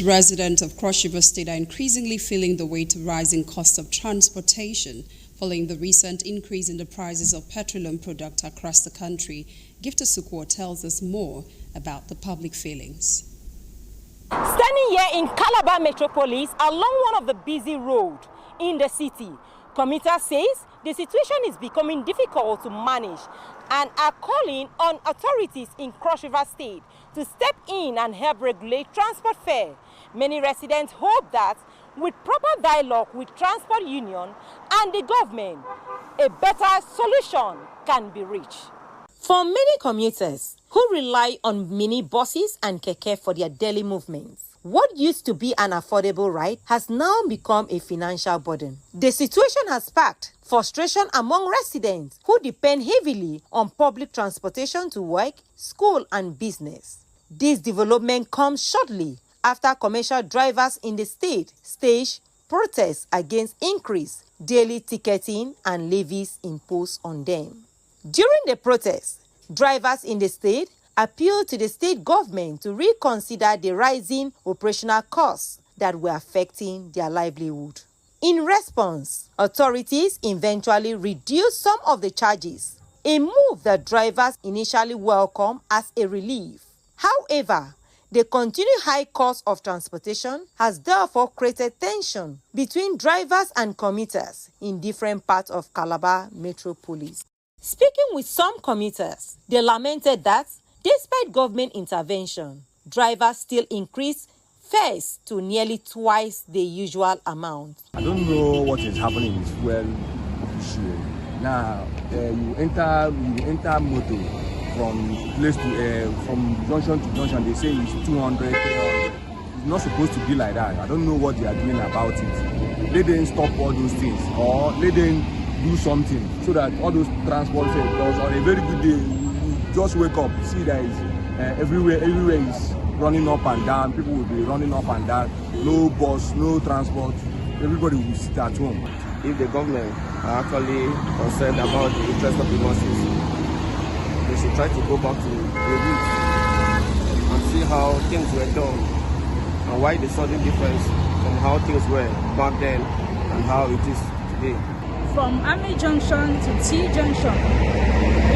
Residents of Cross River State are increasingly feeling the weight of rising costs of transportation following the recent increase in the prices of petroleum products across the country. Gift Asukwo tells us more about the public feelings. Standing here in Calabar Metropolis along one of the busy roads in the city, commuters says the situation is becoming difficult to manage and are calling on authorities in Cross River State to step in and help regulate transport fare. Many residents hope that with proper dialogue with transport union and the government, a better solution can be reached. For many commuters who rely on mini buses and keke for their daily movements, what used to be an affordable ride has now become a financial burden. The situation has sparked frustration among residents who depend heavily on public transportation to work, school, and business. This development comes shortly after commercial drivers in the state staged protests against increased daily ticketing and levies imposed on them. During the protests, drivers in the state appealed to the state government to reconsider the rising operational costs that were affecting their livelihood. In response, authorities eventually reduced some of the charges, a move that drivers initially welcomed as a relief. However, the continued high cost of transportation has therefore created tension between drivers and commuters in different parts of Calabar Metropolis. Speaking with some commuters, they lamented that despite government intervention, drivers still increase fares to nearly twice the usual amount. I don't know what is happening in fuel issue. Now, you enter motor from place to from junction to junction. They say it's 200, 300. It's not supposed to be like that. I don't know what they are doing about it. Let them stop all those things, or let them do something so that all those transport fares, because on a very good day, you just wake up, see that everywhere is running up and down. People will be running up and down. No bus, no transport. Everybody will sit at home. If the government are actually concerned about the interest of the masses, they should try to go back to the roots and see how things were done and why the sudden difference from how things were back then and how it is today. From Army Junction to T Junction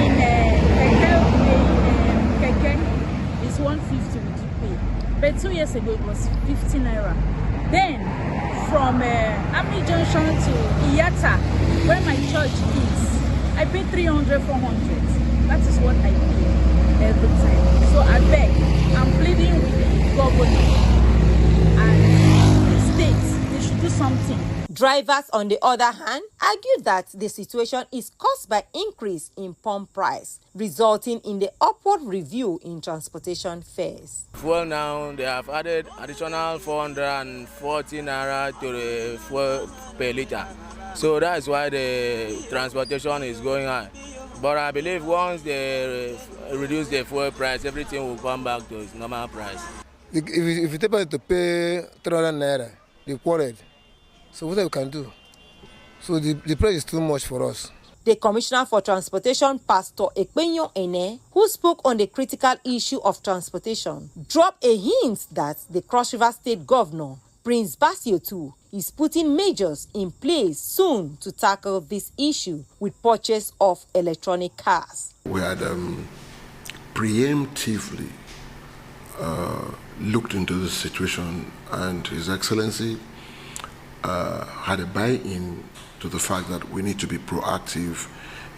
in Keke is 150 we do pay. But 2 years ago it was 15 naira. Then from Army Junction to Iyata, where my church is, I pay 300, 400. That is what I pay every time. So I beg, I'm pleading with the government and the states, they should do something. Drivers, on the other hand, argued that the situation is caused by increase in pump price, resulting in the upward review in transportation fares. Fuel now, they have added additional 440 naira to the fuel per liter. So that's why the transportation is going high. But I believe once they reduce the fuel price, everything will come back to its normal price. If you take to pay 300 naira, they quartered. So what we can do? So the price is too much for us. The Commissioner for Transportation, Pastor Ekpenyo Ene, who spoke on the critical issue of transportation, dropped a hint that the Cross River State Governor, Prince Basiotu, is putting measures in place soon to tackle this issue with purchase of electronic cars. We had preemptively looked into the situation, and His Excellency had a buy-in to the fact that we need to be proactive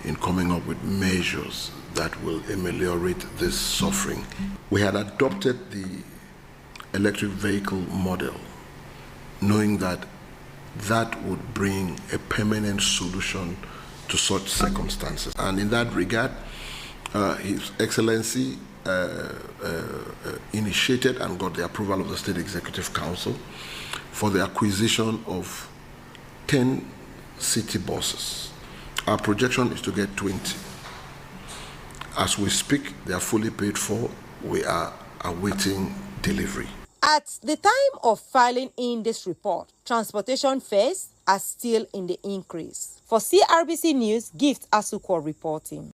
in coming up with measures that will ameliorate this suffering. We had adopted the electric vehicle model, knowing that that would bring a permanent solution to such circumstances. And in that regard, His Excellency initiated and got the approval of the State Executive Council for the acquisition of 10 city buses. Our projection is to get 20. As we speak, they are fully paid for. We are awaiting delivery. At the time of filing in this report, transportation fares are still in the increase. For CRBC News, Gift Asukwo reporting.